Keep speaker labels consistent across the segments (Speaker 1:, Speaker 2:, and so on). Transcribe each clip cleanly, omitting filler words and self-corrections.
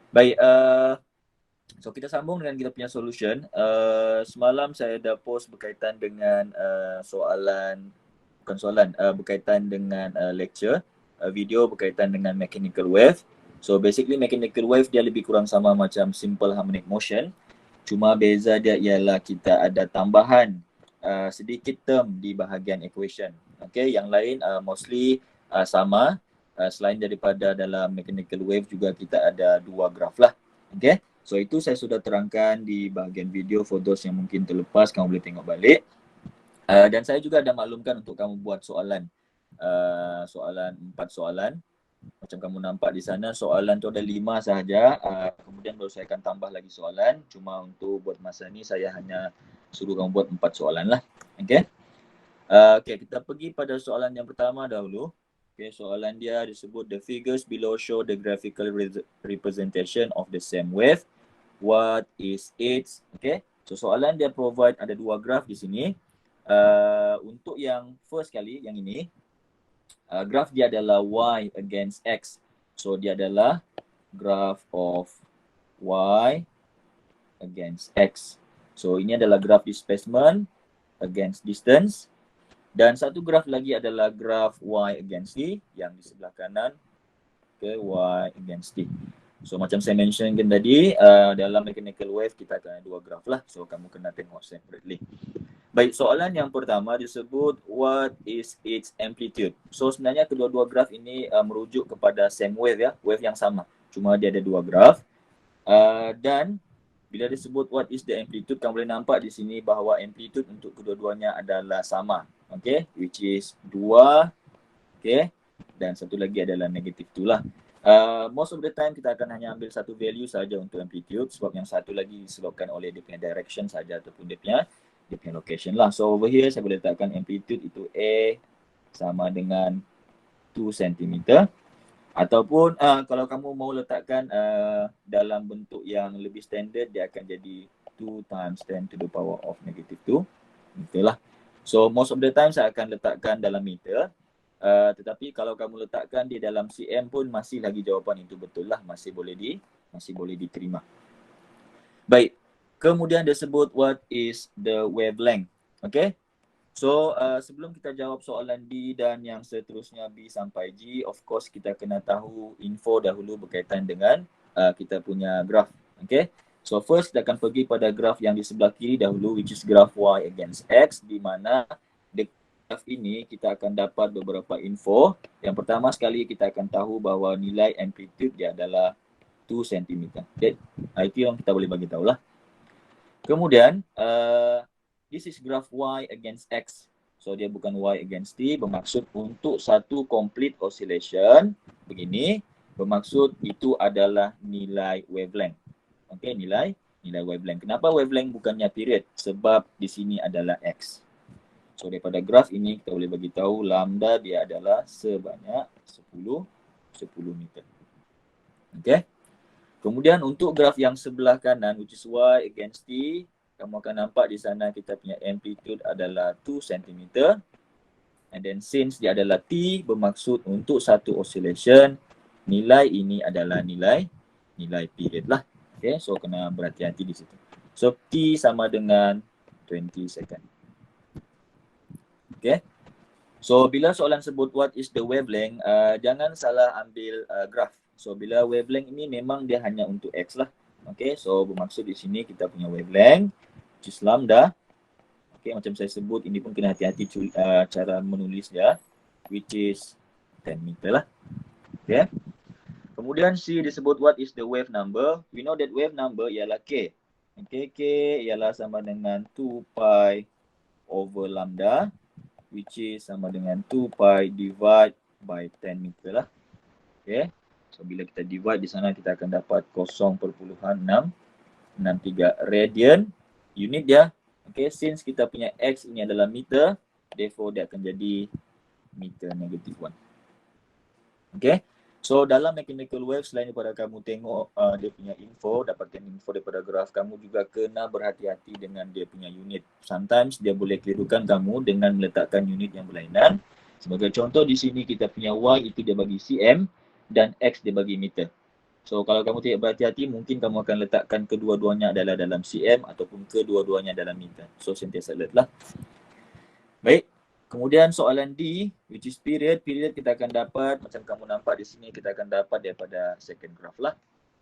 Speaker 1: Baik, so kita sambung dengan kita punya solution. Semalam saya dah post berkaitan dengan soalan, bukan soalan, berkaitan dengan lecture, video berkaitan dengan mechanical wave. So basically mechanical wave dia lebih kurang sama macam simple harmonic motion. Cuma beza dia ialah kita ada tambahan sedikit term di bahagian equation. Okay, yang lain mostly sama. Selain daripada dalam mechanical wave juga kita ada dua graf lah. Okay, so itu saya sudah terangkan di bahagian video. For those yang mungkin terlepas, kamu boleh tengok balik. Dan saya juga ada maklumkan untuk kamu buat soalan. Soalan 4 soalan. Macam kamu nampak di sana, soalan tu ada 5 sahaja. Kemudian baru saya akan tambah lagi soalan. Cuma untuk buat masa ni saya hanya suruh kamu buat 4 soalan lah. Okay. Okay, kita pergi pada soalan yang pertama dahulu. Okay, soalan dia disebut the figures below show the graphical representation of the same wave. What is its? Okay, so soalan dia provide ada dua graf di sini. Untuk yang first kali, yang ini, graf dia adalah Y against X. So dia adalah graph of Y against X. So ini adalah graph displacement against distance. Dan satu graf lagi adalah graf Y against T yang di sebelah kanan. Okay, Y against T. So macam saya mentionkan tadi, dalam mechanical wave kita akan ada dua graf lah. So kamu kena tengok separately. Baik, soalan yang pertama disebut what is its amplitude. So sebenarnya kedua-dua graf ini merujuk kepada same wave ya, wave yang sama. Cuma dia ada dua graf. Dan bila disebut what is the amplitude, kamu boleh nampak di sini bahawa amplitude untuk kedua-duanya adalah sama. Okay, which is 2. Okay, dan satu lagi adalah negative 2 lah. Most of the time kita akan hanya ambil satu value saja untuk amplitude sebab yang satu lagi disebabkan oleh dia punya direction saja ataupun dia punya location lah. So over here saya boleh letakkan amplitude itu A sama dengan 2 cm. Ataupun kalau kamu mau letakkan dalam bentuk yang lebih standard, dia akan jadi 2 times 10 to the power of negative 2 meter lah. So most of the time saya akan letakkan dalam meter. Tetapi kalau kamu letakkan di dalam cm pun masih lagi jawapan itu betul lah, masih boleh diterima. Baik, kemudian disebut what is the wavelength. Okay, so sebelum kita jawab soalan D dan yang seterusnya B sampai G, of course kita kena tahu info dahulu berkaitan dengan kita punya graf. Okay, so first kita akan pergi pada graf yang di sebelah kiri dahulu, which is graf Y against X, di mana di graf ini kita akan dapat beberapa info. Yang pertama sekali kita akan tahu bahawa nilai amplitude dia adalah 2 cm. Okay, itu yang kita boleh bagi tahu lah. Kemudian this is graph Y against X. So dia bukan Y against T, bermaksud untuk satu complete oscillation begini, bermaksud itu adalah nilai wavelength. Okey, nilai wavelength. Kenapa wavelength bukannya period? Sebab di sini adalah X. So daripada graf ini kita boleh bagi tahu lambda dia adalah sebanyak 10 meter. Okey. Kemudian untuk graf yang sebelah kanan, which is Y against T, kamu akan nampak di sana kita punya amplitude adalah 2 cm. And then since dia adalah T, bermaksud untuk satu oscillation, nilai ini adalah nilai period lah. Okay, so kena berhati-hati di situ. So T sama dengan 20 second. Okay. So bila soalan sebut what is the wavelength, jangan salah ambil graf. So bila wavelength ini memang dia hanya untuk X lah. Okay, so bermaksud di sini kita punya wavelength, which is lambda. Okay, macam saya sebut, ini pun kena hati-hati cara menulis dia, which is 10 meter lah. Okay. Kemudian C disebut what is the wave number. We know that wave number ialah K. Okay, K ialah sama dengan 2 pi over lambda, which is sama dengan 2 pi divide by 10 meter lah. Okay. So bila kita divide di sana kita akan dapat 0.663 radian unit dia. Okay, since kita punya X ini adalah meter, therefore dia akan jadi meter negative 1. Okay. So dalam mechanical wave, selain daripada kamu tengok dia punya info, dapatkan info daripada graf, kamu juga kena berhati-hati dengan dia punya unit. Sometimes dia boleh kelirukan kamu dengan meletakkan unit yang berlainan. Sebagai contoh di sini kita punya Y itu dia bagi cm dan X dia bagi meter. So kalau kamu tidak berhati-hati, mungkin kamu akan letakkan kedua-duanya adalah dalam cm ataupun kedua-duanya dalam meter. So sentiasa alert lah. Baik. Kemudian soalan D, which is period. Period kita akan dapat, macam kamu nampak di sini, kita akan dapat daripada second graph lah.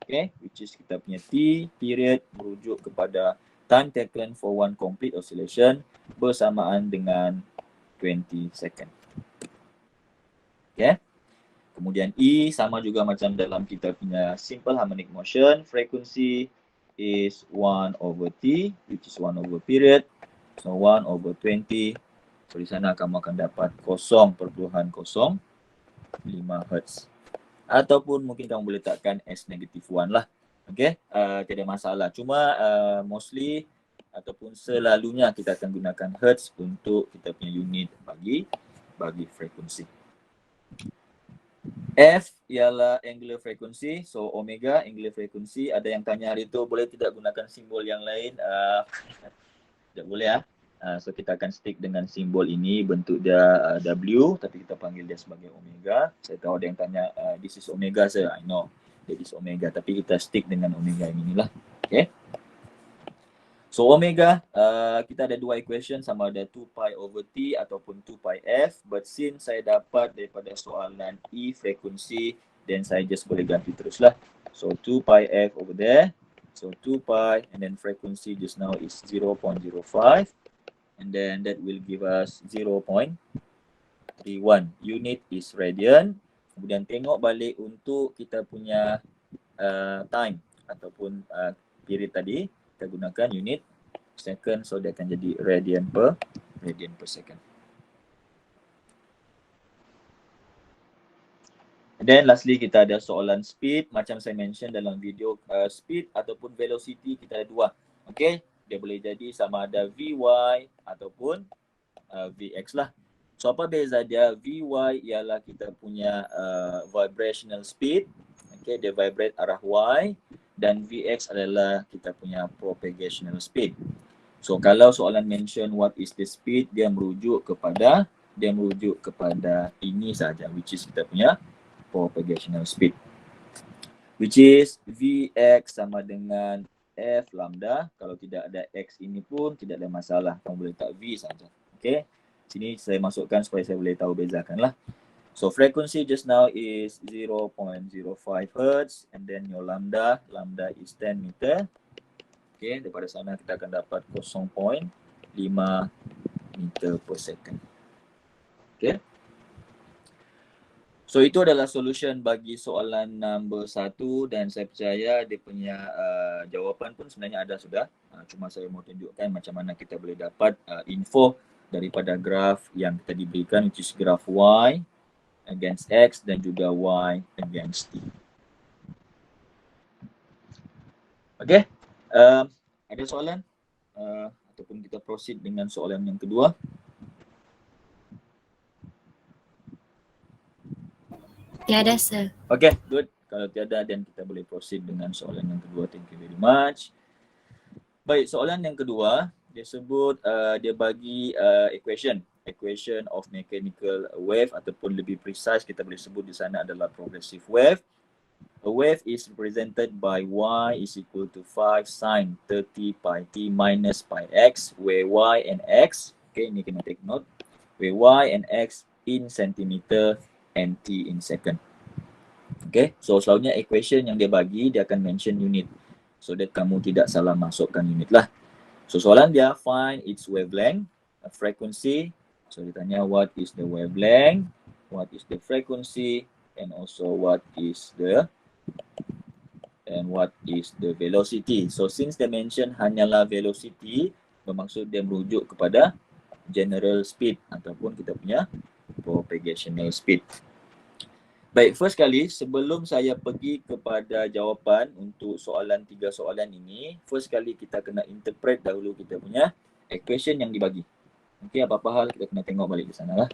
Speaker 1: Okay, which is kita punya T period merujuk kepada time taken for one complete oscillation bersamaan dengan 20 second. Okay. Kemudian E sama juga macam dalam kita punya simple harmonic motion. Frequency is 1 over T, which is 1 over period. So 1 over 20. So di sana kamu akan dapat 0.05 Hz. Ataupun mungkin kamu boleh letakkan S negative 1 lah. Okay, tidak masalah. Cuma mostly ataupun selalunya kita akan gunakan Hertz untuk kita punya unit bagi frekuensi. F ialah angular frequency. So omega angular frequency. Ada yang tanya hari tu boleh tidak gunakan simbol yang lain? Tidak boleh ya. So kita akan stick dengan simbol ini, bentuk dia W, tapi kita panggil dia sebagai omega. Saya tahu ada yang tanya, this is omega sir. I know that is omega, tapi kita stick dengan omega yang inilah. Okay. So omega, kita ada dua equation, sama ada 2 pi over T ataupun 2 pi F. But since saya dapat daripada soalan E frekuensi, then saya just boleh ganti teruslah. So 2 pi F over there. So 2 pi and then frequency just now is 0.05. And then that will give us 0.31. Unit is radian. Kemudian tengok balik untuk kita punya time ataupun period tadi, kita gunakan unit second, so dia akan jadi radian per second. And then lastly kita ada soalan speed. Macam saya mention dalam video, speed ataupun velocity kita ada dua. Okay, dia boleh jadi sama ada Vy ataupun Vx lah. So apa beza dia? Vy ialah kita punya vibrational speed. Okay, dia vibrate arah Y. Dan Vx adalah kita punya propagational speed. So kalau soalan mention what is the speed, dia merujuk kepada ini saja, which is kita punya propagational speed. Which is Vx sama dengan F lambda. Kalau tidak ada X ini pun tidak ada masalah. Kamu boleh letak V saja. Okay. Sini saya masukkan supaya saya boleh tahu bezakan lah. So frequency just now is 0.05 Hz. And then your lambda is 10 meter. Okay. Daripada sana kita akan dapat 0.5 meter per second. Okay. So itu adalah solution bagi soalan number 1 dan saya percaya dia punya jawapan pun sebenarnya ada sudah. Cuma saya mau tunjukkan macam mana kita boleh dapat info daripada graf yang kita diberikan, which is graf Y against X dan juga Y against T. Okay. Ada soalan? Ataupun kita proceed dengan soalan yang kedua.
Speaker 2: Tiada, sir.
Speaker 1: Okay, good. Kalau tiada, then kita boleh proceed dengan soalan yang kedua. Thank you very much. Baik, soalan yang kedua, dia sebut, dia bagi equation of mechanical wave ataupun lebih precise kita boleh sebut di sana adalah progressive wave. A wave is represented by Y is equal to 5 sin 30 pi T minus pi X, where Y and X, okay, ini kena take note, where Y and X in centimeter and T in second. Okay, so selalunya equation yang dia bagi, dia akan mention unit. So that kamu tidak salah masukkan unit lah. So soalan dia, find its wavelength, frequency. So dia tanya what is the wavelength, what is the frequency, and also what is the velocity. So since they mention hanyalah velocity, bermaksud dia merujuk kepada general speed ataupun kita punya propagational speed. Baik, first kali sebelum saya pergi kepada jawapan untuk soalan 3 soalan ini, first kali kita kena interpret dahulu kita punya equation yang dibagi. Okey, apa-apa hal kita kena tengok balik di sana lah.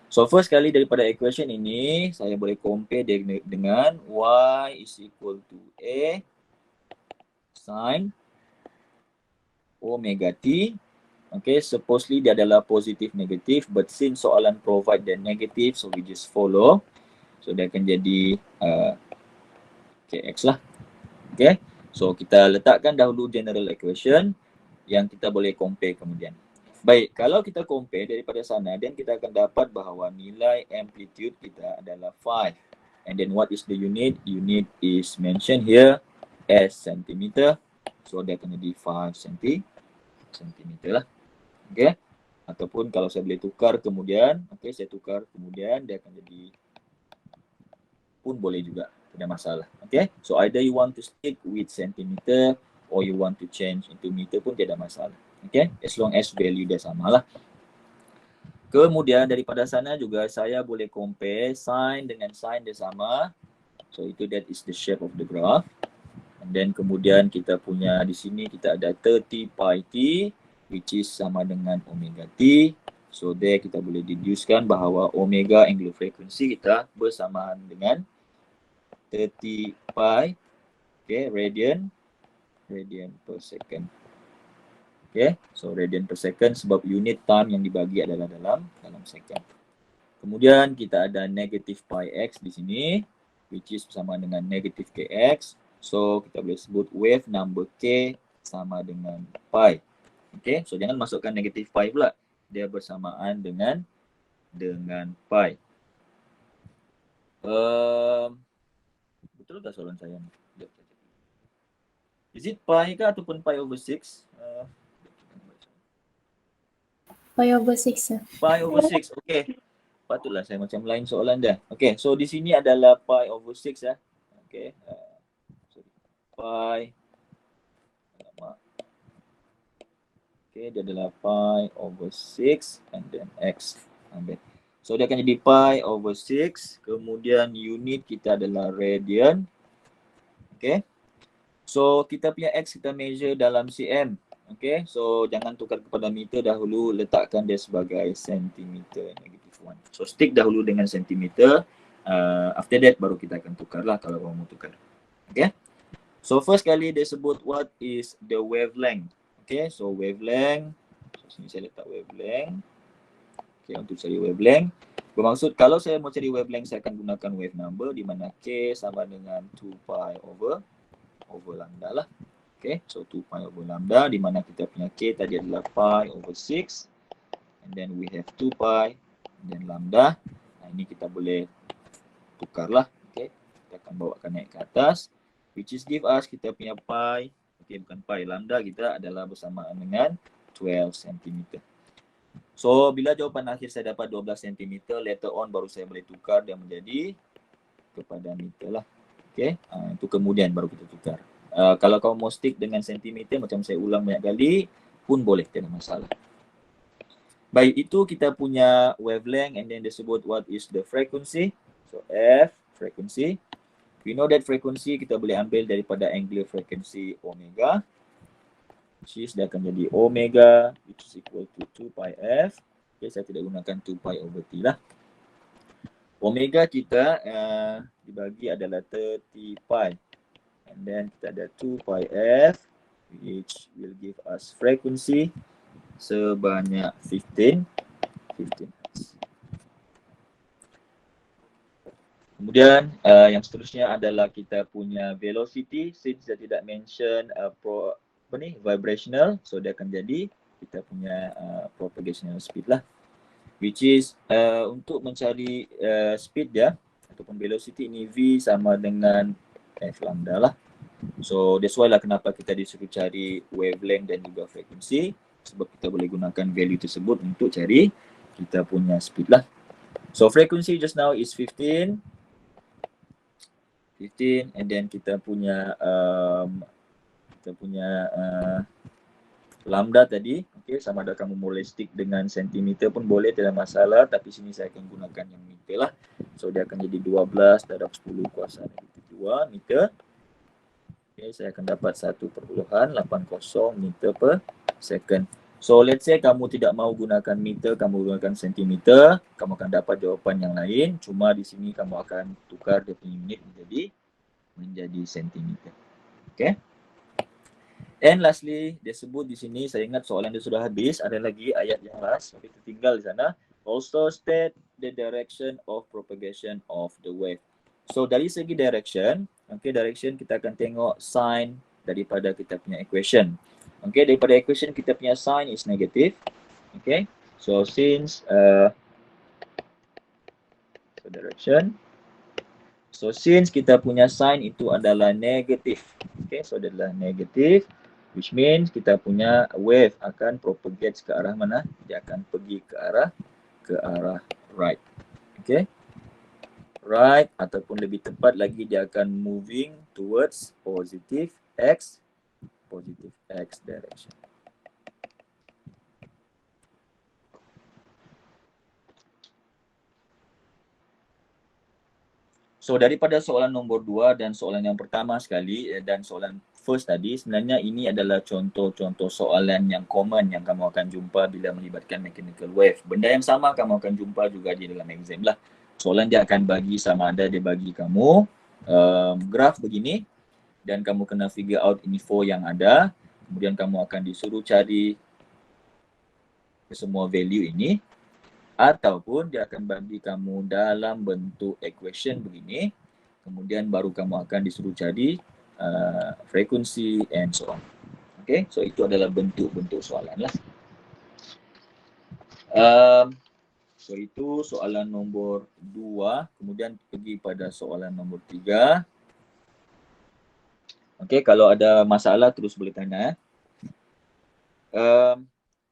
Speaker 1: So first kali daripada equation ini, saya boleh compare dengan Y is equal to A sin omega T. Okay, supposedly dia adalah positif negatif, but since soalan provide the negative, so we just follow. So dia akan jadi kx lah. Okay, so kita letakkan dahulu general equation yang kita boleh compare kemudian. Baik, kalau kita compare daripada sana, dan kita akan dapat bahawa nilai amplitude kita adalah 5. And then what is the unit? Unit is mentioned here as centimeter. So dia akan jadi 5 centimeter lah. Okay. Ataupun kalau saya boleh tukar kemudian, okay, saya tukar kemudian dia akan jadi pun boleh juga, tidak masalah. Okay, so either you want to stick with centimeter or you want to change into meter pun tidak masalah. Okay, as long as value dia sama lah. Kemudian daripada sana juga saya boleh compare sin dengan sin dia sama. So itu that is the shape of the graph. And then kemudian kita punya di sini kita ada 30 pi t which is sama dengan omega t. So there kita boleh deducekan bahawa omega angular frequency kita bersamaan dengan 30 pi, okay, radian per second. Okay, so radian per second sebab unit time yang dibagi adalah dalam second. Kemudian kita ada negative pi x di sini which is bersama dengan negative kx. So kita boleh sebut wave number k sama dengan pi. Okay, so jangan masukkan negative pi pula. Dia bersamaan dengan pi. Betul tak soalan saya? Is it pi ke ataupun pi over 6?
Speaker 2: Pi over 6, sir.
Speaker 1: Pi over 6, okay. Patutlah saya macam lain soalan dah. Okay, so di sini adalah pi over 6 ya. Okay. Pi. Okay, dia adalah pi over 6 and then x. So dia akan jadi pi over 6. Kemudian unit kita adalah radian. Okay. So kita punya x kita measure dalam cm. Okay, so jangan tukar kepada meter dahulu, letakkan dia sebagai sentimeter -1. So stick dahulu dengan sentimeter, after that baru kita akan tukar lah kalau kamu tukar. Okay, so first kali dia sebut what is the wavelength. Okay, so wavelength, so sini saya letak wavelength. Okay, untuk cari wavelength, bermaksud kalau saya mau cari wavelength saya akan gunakan wave number di mana k sama dengan 2 pi over lambda lah. Okay, so 2 pi over lambda di mana kita punya k tadi adalah pi over 6 and then we have 2 pi and then lambda. Nah, ini kita boleh tukar lah. Okay, kita akan bawakan naik ke atas which is give us kita punya pi, okay, bukan pi, lambda kita adalah bersamaan dengan 12 cm. So bila jawapan akhir saya dapat 12 cm, later on baru saya boleh tukar dia menjadi kepada meter lah. Okay, itu kemudian baru kita tukar. Kalau kau mau stick dengan sentimeter macam saya ulang banyak kali pun boleh, tidak masalah. Baik, itu kita punya wavelength and then disebut what is the frequency. So F, frequency. We know that frequency kita boleh ambil daripada angular frequency omega. Which is dia akan jadi omega which is equal to 2 pi F. Okay, saya tidak gunakan 2 pi over T lah. Omega kita dibagi adalah 30 pi. And then kita ada 2 pi F which will give us frequency sebanyak 15 Hz. Kemudian yang seterusnya adalah kita punya velocity. Since dia tidak mention vibrational, so dia akan jadi kita punya propagational speed lah. Which is untuk mencari speed dia ataupun velocity ini V sama dengan F lambda lah. So that's why lah kenapa kita disuruh cari wavelength dan juga frekuensi, sebab kita boleh gunakan value tersebut untuk cari kita punya speed lah. So frequency just now is 15 and then kita punya lambda tadi, okay, sama ada kamu boleh stick dengan sentimeter pun boleh, tidak masalah, tapi sini saya akan gunakan yang meter lah. So dia akan jadi 12 darab 10 kuasa negatif 2 meter. Okay, saya akan dapat 1.80 meter per second. So let's say kamu tidak mau gunakan meter, kamu gunakan sentimeter, kamu akan dapat jawapan yang lain. Cuma di sini kamu akan tukar dia punya unit menjadi sentimeter. Okay. And lastly, dia sebut di sini, saya ingat soalan dia sudah habis, ada lagi ayat yang last, tapi tertinggal di sana. Also state the direction of propagation of the wave. So dari segi direction, Okay, direction kita akan tengok sign daripada kita punya equation. Okay, daripada equation kita punya sign is negative. Okay, so since so direction, so since kita punya sign itu adalah negative. Okay, so adalah negative, which means kita punya wave akan propagate ke arah mana? Dia akan pergi ke arah right. Okay, right, ataupun lebih tepat lagi dia akan moving towards positive x direction. So daripada soalan nombor 2 dan soalan yang pertama sekali dan soalan first tadi, sebenarnya ini adalah contoh-contoh soalan yang common yang kamu akan jumpa bila melibatkan mechanical wave. Benda yang sama kamu akan jumpa juga di dalam exam lah. Soalan dia akan bagi sama ada dia bagi kamu graf begini dan kamu kena figure out info yang ada. Kemudian kamu akan disuruh cari semua value ini. Ataupun dia akan bagi kamu dalam bentuk equation begini, kemudian baru kamu akan disuruh cari frekuensi and so on. Okay, so itu adalah bentuk-bentuk soalan lah. So itu soalan nombor 2, kemudian pergi pada soalan nombor 3. Okay, kalau ada masalah terus boleh tanya.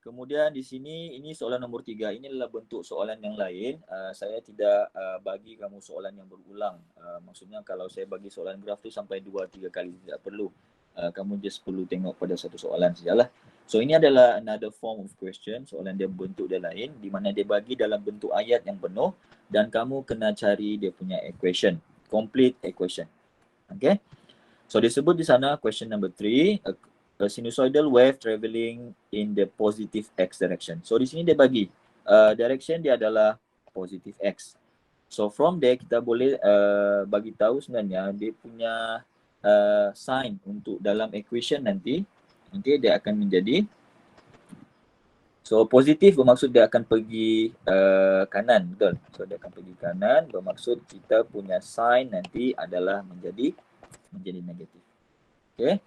Speaker 1: Kemudian di sini, ini soalan nombor 3. Ini adalah bentuk soalan yang lain. Saya tidak bagi kamu soalan yang berulang. Maksudnya kalau saya bagi soalan graf tu sampai 2-3 kali, tidak perlu. Kamu just perlu tengok pada satu soalan sajalah. So ini adalah another form of question. Soalan dia bentuk dia lain, di mana dia bagi dalam bentuk ayat yang penuh dan kamu kena cari dia punya equation. Complete equation. Okay. So disebut di sana question number 3. A sinusoidal wave travelling in the positive x direction. So di sini dia bagi direction dia adalah positive x. So from there kita boleh bagi tahu sebenarnya dia punya sign untuk dalam equation nanti dia akan menjadi, so positif bermaksud dia akan pergi kanan, betul. So dia akan pergi kanan bermaksud kita punya sign nanti adalah menjadi negatif. Okay.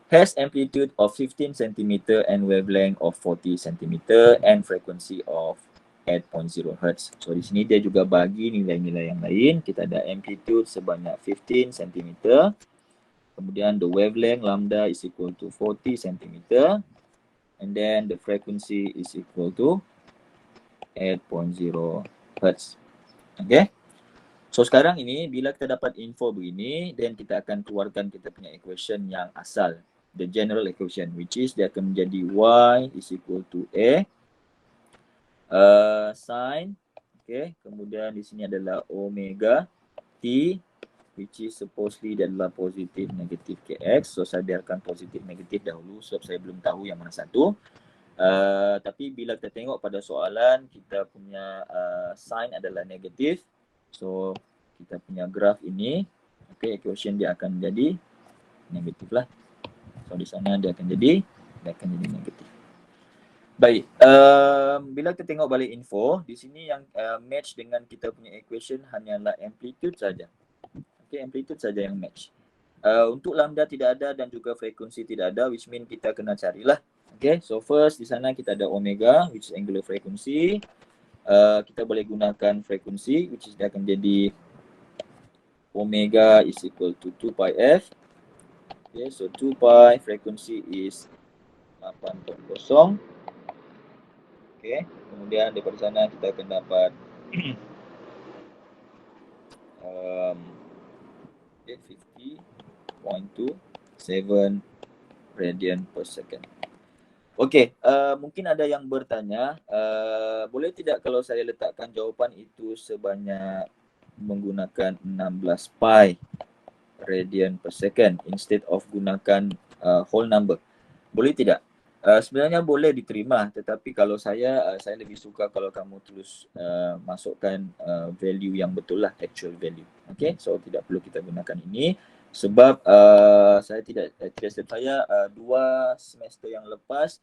Speaker 1: Has amplitude of 15 cm and wavelength of 40 cm and frequency of 8.0 Hz. So di sini dia juga bagi nilai-nilai yang lain. Kita ada amplitude sebanyak 15 cm. Kemudian the wavelength lambda is equal to 40 cm. And then the frequency is equal to 8.0 Hz. Okay. So sekarang ini bila kita dapat info begini, then kita akan keluarkan kita punya equation yang asal. The general equation, which is dia akan menjadi y is equal to a sin, okay, kemudian di sini adalah omega t, which is supposedly dia adalah positif negatif kx. So saya biarkan positif negatif dahulu sebab saya belum tahu yang mana satu. Tapi bila kita tengok pada soalan, kita punya sign adalah negatif. So kita punya graf ini, okay, equation dia akan jadi negatif lah. So di sana dia akan jadi negatif. Baik, bila kita tengok balik info, di sini yang match dengan kita punya equation hanyalah amplitude saja. Okay, amplitude saja yang match. Untuk lambda tidak ada dan juga frekuensi tidak ada, which mean kita kena carilah. Okay, so first di sana kita ada omega, which is angular frequency. Kita boleh gunakan frekuensi, which is dia akan jadi omega is equal to 2 pi f. Okay, so 2 pi frequency is 840. Okay, kemudian daripada sana kita akan dapat 50.27 radian per second. Okay, mungkin ada yang bertanya, boleh tidak kalau saya letakkan jawapan itu sebanyak menggunakan 16 pi radian per second instead of gunakan whole number? Boleh tidak? Sebenarnya boleh diterima, tetapi kalau saya lebih suka kalau kamu terus masukkan value yang betul lah, actual value. Okay, so tidak perlu kita gunakan ini sebab saya tidak saya 2 semester yang lepas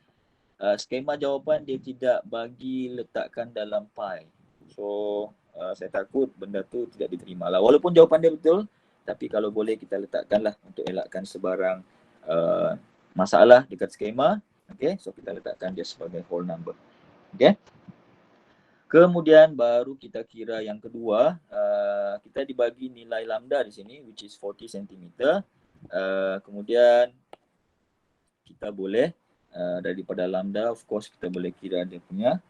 Speaker 1: skema jawapan dia tidak bagi letakkan dalam pi. So saya takut benda tu tidak diterima lah. Walaupun jawapan dia betul, Tapi kalau boleh kita letakkanlah untuk elakkan sebarang masalah dekat skema. Okay, so kita letakkan dia sebagai whole number. Okay. Kemudian baru kita kira yang kedua, kita dibagi nilai lambda di sini which is 40 cm. Kemudian kita boleh daripada lambda, of course kita boleh kira dia punya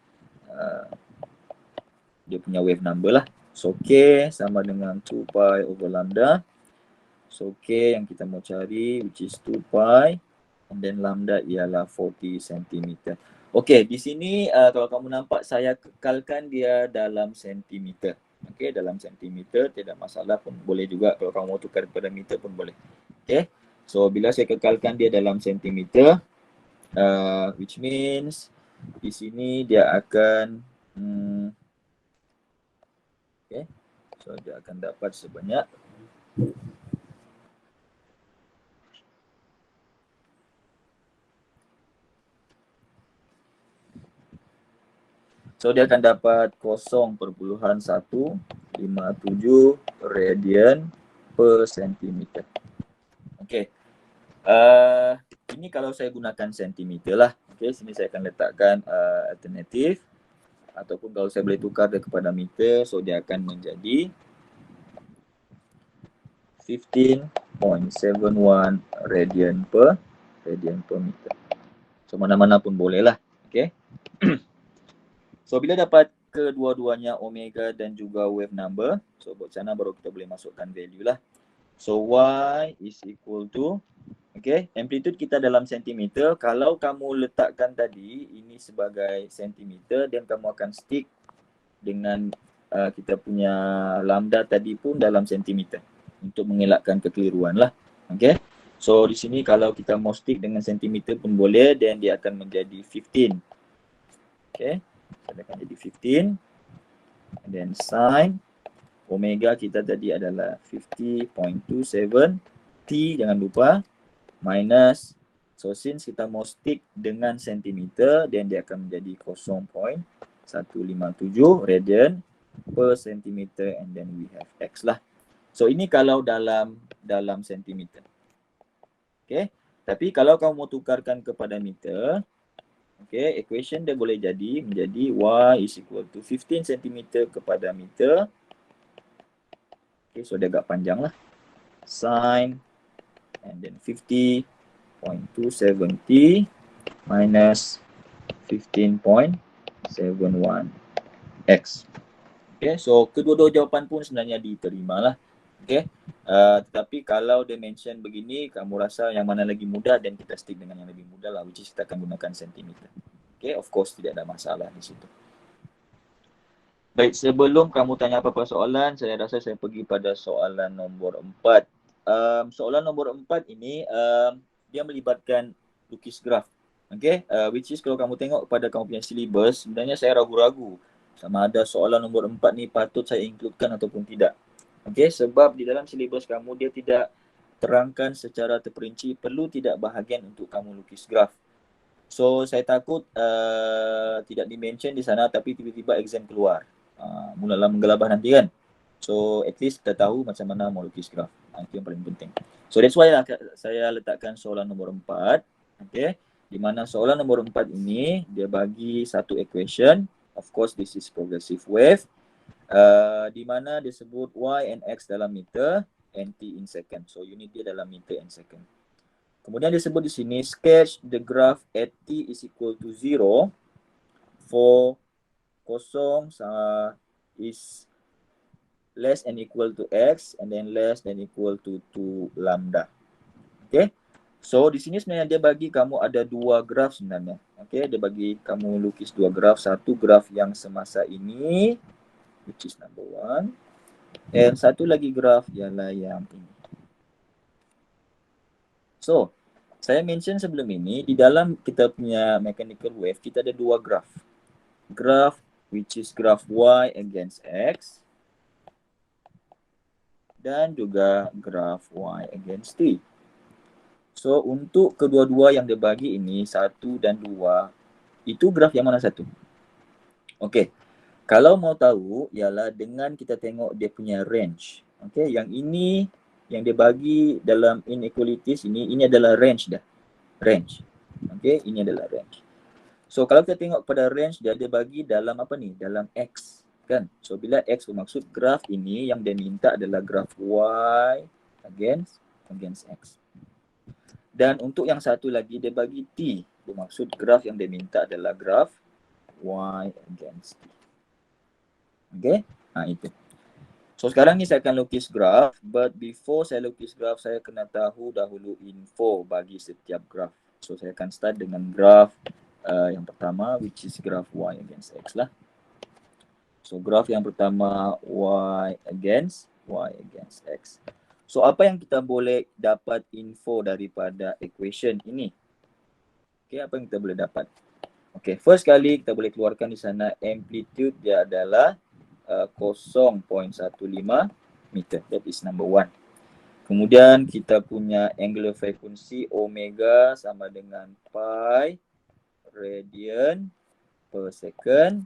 Speaker 1: wave number lah. So K sama dengan 2 pi over lambda. So K yang kita mau cari which is 2 pi and then lambda ialah 40 cm. Okey, di sini kalau kamu nampak saya kekalkan dia dalam sentimeter. Okey, dalam sentimeter tidak masalah pun boleh juga, kalau kamu mau tukar kepada meter pun boleh. Okey. So bila saya kekalkan dia dalam sentimeter, which means di sini dia akan okay, so dia akan dapat sebanyak so dia akan dapat 0.157 radian per sentimeter. Okey. Ini kalau saya gunakan sentimeter lah. Okey, sini saya akan letakkan alternatif ataupun kalau saya boleh tukar dia kepada meter, so dia akan menjadi 15.71 radian per meter. So mana-mana pun boleh lah. Okey. So bila dapat kedua-duanya omega dan juga wave number, so buat sana baru kita boleh masukkan value lah. So y is equal to, okay, amplitude kita dalam sentimeter. Kalau kamu letakkan tadi ini sebagai sentimeter, dan kamu akan stick dengan kita punya lambda tadi pun dalam sentimeter untuk mengelakkan kekeliruan lah. Okay. So di sini kalau kita mau stick dengan sentimeter pun boleh, dan dia akan menjadi 15. Okay. Dia akan jadi 15. And then sin omega kita tadi adalah 50.27 T, jangan lupa, minus, so since kita mau stick dengan sentimeter, dan dia akan menjadi 0.157 radian per sentimeter, and then we have X lah. So ini kalau dalam sentimeter. Okay, tapi kalau kamu mau tukarkan kepada meter, okay, equation dia boleh menjadi y is equal to 15 cm kepada meter. Okay, so dia agak panjang lah. Sin and then 50.27 T minus 15.71 X. Okay, so kedua-dua jawapan pun sebenarnya diterima lah. Okay, tetapi kalau dia mention begini, kamu rasa yang mana lagi mudah, dan kita stick dengan yang lebih mudah lah, which is kita akan gunakan sentimeter. Okay, of course tidak ada masalah di situ. Baik, sebelum kamu tanya apa-apa soalan, saya rasa saya pergi pada soalan nombor 4. Soalan nombor 4 ini dia melibatkan lukis graf. Okay, which is kalau kamu tengok pada kamu punya syllabus, sebenarnya saya ragu-ragu sama ada soalan nombor 4 ni patut saya includekan ataupun tidak. Okay, sebab di dalam syllabus kamu dia tidak terangkan secara terperinci perlu tidak bahagian untuk kamu lukis graf. So saya takut tidak di-mention di sana, tapi tiba-tiba exam keluar. Mulalah menggelabah nanti kan. So at least kita tahu macam mana mau lukis graf. Itu yang paling penting. So that's why lah saya letakkan soalan nombor 4. Okay. Di mana soalan nombor 4 ini dia bagi satu equation. Of course this is progressive wave. Di mana disebut y and x dalam meter and t in second. So unit dia dalam meter and second. Kemudian disebut di sini sketch the graph at t is equal to 0 for kosong is less than equal to x and then less than equal to 2 lambda. Okay. So di sini sebenarnya dia bagi kamu ada dua graf sebenarnya. Okay, dia bagi kamu lukis dua graf. Satu graf yang semasa ini, which is number 1. And satu lagi graf ialah yang ini. So, saya mention sebelum ini, di dalam kita punya mechanical wave, kita ada dua graf. Graf which is graf y against x. Dan juga graf y against t. So, untuk kedua-dua yang dia bagi ini, 1 dan 2, itu graf yang mana satu? Okey. Kalau mau tahu, ialah dengan kita tengok dia punya range. Okey, yang ini yang dia bagi dalam inequalities ini adalah range dah. Range. Okay, ini adalah range. So kalau kita tengok pada range dia bagi dalam apa ni? Dalam X kan. So bila X bermaksud graf ini yang dia minta adalah graf Y against X. Dan untuk yang satu lagi dia bagi T. Bermaksud graf yang dia minta adalah graf Y against T. Okay, itu. So sekarang ni saya akan lukis graf, but before saya lukis graf saya kena tahu dahulu info bagi setiap graf. So saya akan start dengan graf yang pertama, which is graf Y against X lah. So graf yang pertama Y against X. So apa yang kita boleh dapat info daripada equation ini? Okay, apa yang kita boleh dapat? Okay, first kali kita boleh keluarkan di sana amplitude dia adalah 0.15 meter. That is number one. Kemudian kita punya angular frequency omega sama dengan pi radian per second.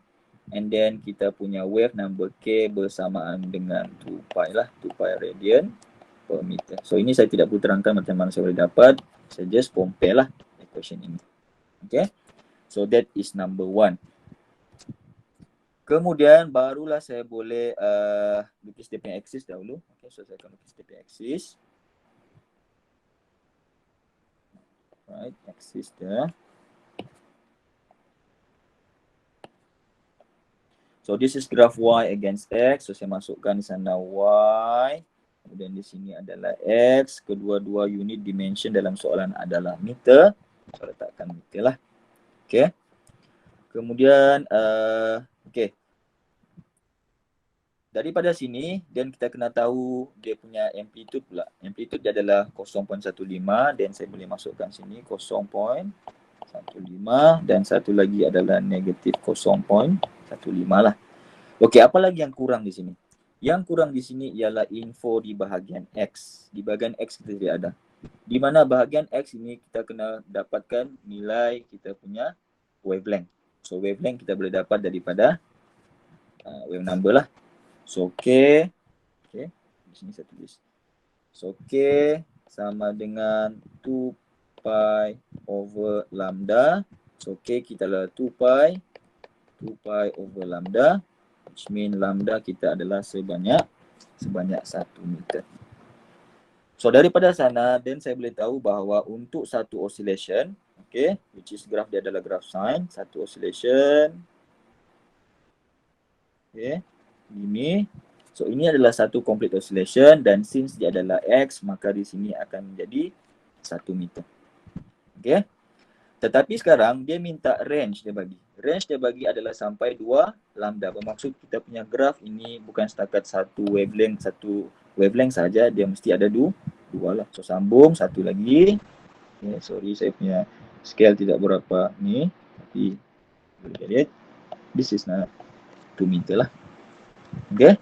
Speaker 1: And then kita punya wave number k bersamaan dengan 2 pi lah, 2 pi radian per meter. So ini saya tidak perlu terangkan macam mana saya boleh dapat. Saya just compare lah equation ini. Okay. So that is number one. Kemudian barulah saya boleh lukis dia punya axis dahulu. Okay, so saya akan lukis dia punya axis. Right, axis dia. So this is graph Y against X. So saya masukkan di sana Y. Kemudian di sini adalah X. Kedua-dua unit dimension dalam soalan adalah meter. So letakkan meter lah. Okay. Kemudian, okay. Daripada sini, dan kita kena tahu dia punya amplitude pula. Amplitude dia adalah 0.15 dan saya boleh masukkan sini 0.15 dan satu lagi adalah negatif 0.15 lah. Okey, apa lagi yang kurang di sini? Yang kurang di sini ialah info di bahagian X. Di bahagian X kita tidak ada. Di mana bahagian X ini kita kena dapatkan nilai kita punya wavelength. So wavelength kita boleh dapat daripada wave number lah. So K, okay, di sini saya tulis. So K sama dengan 2 pi over lambda. So K kita adalah 2 pi over lambda, which mean lambda kita adalah sebanyak 1 meter. So daripada sana, dan saya boleh tahu bahawa untuk satu oscillation, okay, which is graph dia adalah graph sine, satu oscillation, okay, ini. So ini adalah satu complete oscillation dan since dia adalah X, maka di sini akan menjadi 1 meter. Okay. Tetapi sekarang dia minta range dia bagi. Range dia bagi adalah sampai 2 lambda. Bermaksud kita punya graf ini bukan setakat satu wavelength saja, dia mesti ada dua lah. So sambung satu lagi. Okay, sorry saya punya scale tidak berapa ni, tapi boleh lihat. This is 2 meter lah. Okay.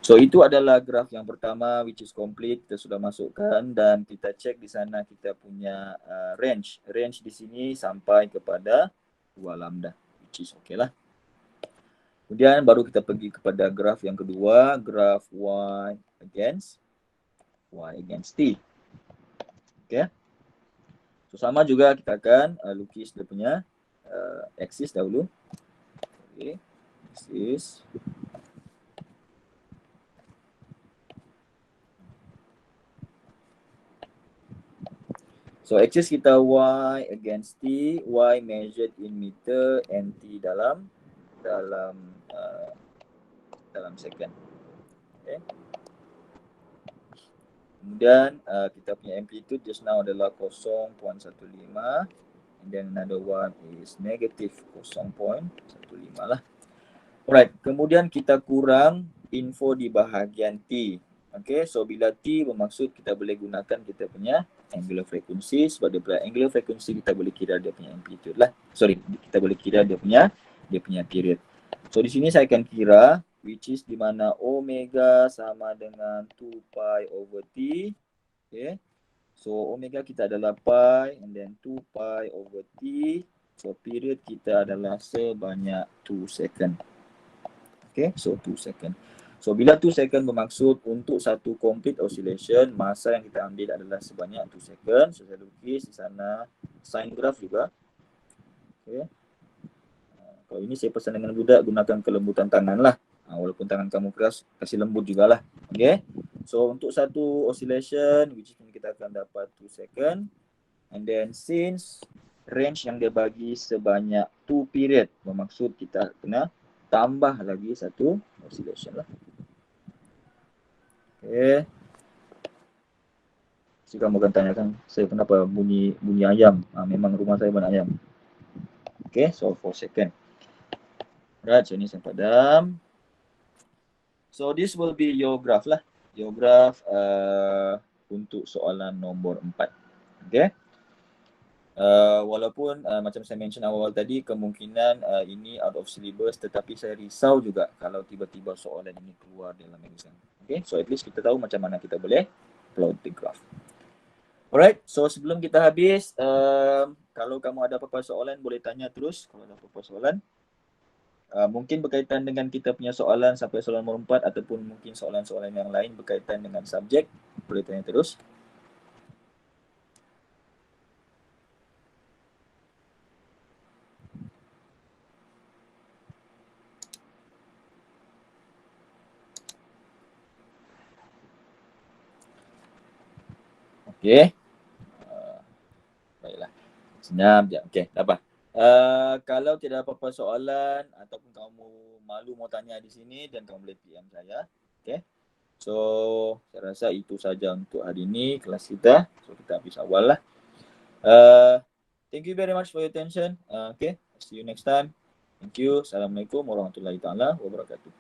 Speaker 1: So itu adalah graf yang pertama which is complete. Kita sudah masukkan dan kita cek di sana kita punya range. Range di sini sampai kepada 2 lambda which is okay lah. Kemudian baru kita pergi kepada graf yang kedua, graf Y against T. Okay. So sama juga kita akan lukis dia punya axis dahulu. Okay. Axis. So axis kita Y against T, Y measured in meter and T dalam second. Okay. Kemudian kita punya amplitude just now adalah 0.15 and then another one is negative 0.15 lah. Alright, kemudian kita kurang info di bahagian T. Okay, so bila T bermaksud kita boleh gunakan kita punya angular frequency. Sebab dia punya angular frequency kita boleh kira dia punya amplitude lah. Sorry, kita boleh kira dia punya period. So di sini saya akan kira which is di mana omega sama dengan 2 pi over T. Okay, so omega kita adalah pi and then 2 pi over T. So period kita adalah sebanyak 2 second. Okay, so 2 second. So bila 2 second bermaksud untuk satu complete oscillation, masa yang kita ambil adalah sebanyak 2 second. So saya lukis di sana sine graph juga. Okay. Kalau ini saya pesan dengan budak gunakan kelembutan tangan lah. Walaupun tangan kamu keras, kasih lembut jugalah. Okay. So untuk satu oscillation, which is kita akan dapat 2 second. And then since range yang dia bagi sebanyak 2 period, bermaksud kita kena tambah lagi satu oscillation lah. Okay. Si kamu akan tanyakan, saya kenapa bunyi ayam? Memang rumah saya banyak ayam. Okay, so 4 second. Right, so ini saya padam. So this will be your graph lah. Your graph untuk soalan nombor 4. Okay. Walaupun macam saya mention awal tadi, kemungkinan ini out of syllabus, tetapi saya risau juga kalau tiba-tiba soalan ini keluar dalam exam. Okay, so at least kita tahu macam mana kita boleh plot the graph. Alright, so sebelum kita habis, kalau kamu ada apa-apa soalan boleh tanya terus. Kalau ada apa-apa soalan, mungkin berkaitan dengan kita punya soalan sampai soalan nombor 4 ataupun mungkin soalan-soalan yang lain berkaitan dengan subjek, boleh tanya terus. Okay. Baiklah. Senyap je. Okay, tak apa. Kalau tidak apa-apa soalan ataupun kamu malu mau tanya di sini, dan kamu boleh PM saya. Okay. So, saya rasa itu saja untuk hari ini kelas kita. So, kita habis awal lah. Thank you very much for your attention. Okay, see you next time. Thank you. Assalamualaikum warahmatullahi taala wabarakatuh.